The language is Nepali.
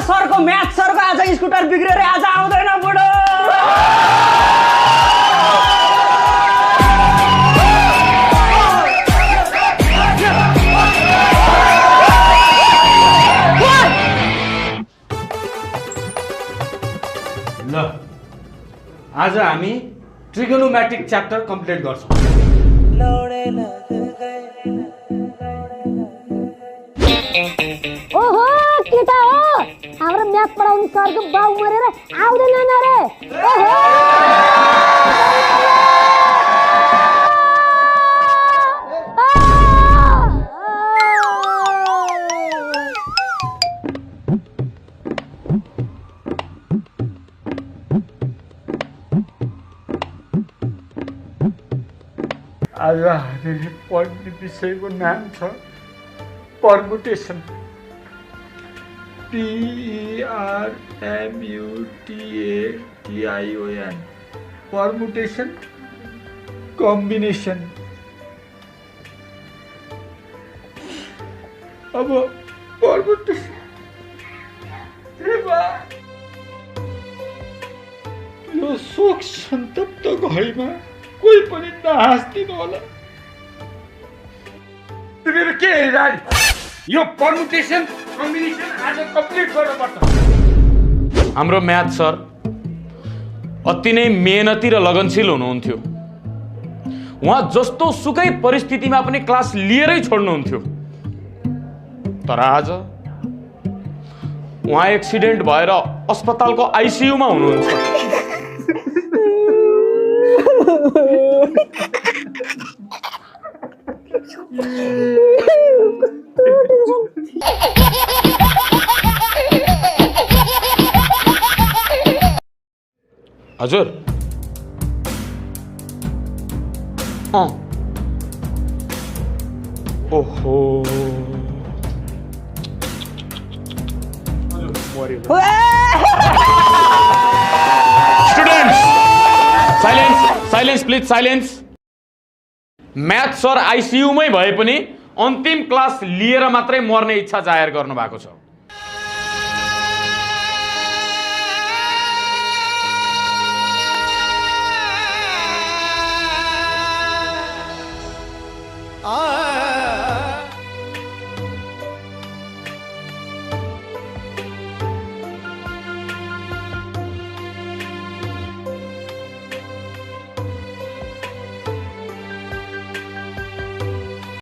सरको म्याथ सरको आज स्कुटर बिग्रेर आज आउँदैन बुढो। ल आज हामी ट्रिगोनोमेट्रिक च्याप्टर कम्प्लिट गर्छौँ। ओहो केटा हो हाम्रो म्याथ पढाउने सरको बाउ मरेर आउँदैन रे। ओहो आज हामीले पढ्ने विषयको नाम छ पर्मुटेसन। PERMUTATION पर्मुटेसन combination. अब पर्मुटेसन यो शोक सन्तप्त घडीमा कोही पनि नहाँस्दिनु होला। तिमीहरू के हेरिरहनु? यो पर्मुटेसन कम्बिनेसन आज कम्प्लिट गर्नुपर्छ। हाम्रो म्याथ सर अति नै मेहनती र लगनशील हुनुहुन्थ्यो। उहाँ जस्तो सुकै परिस्थितिमा पनि क्लास लिएरै छोड्नुहुन्थ्यो। तर आज उहाँ एक्सिडेन्ट भएर अस्पतालको आइसियुमा हुनुहुन्छ। हजुर ओहो students silence silence please silence. Math sir आइसियुमै भए पनि अन्तिम क्लास लिएर मात्रै मर्ने इच्छा जाहेर गर्नु भएको छ।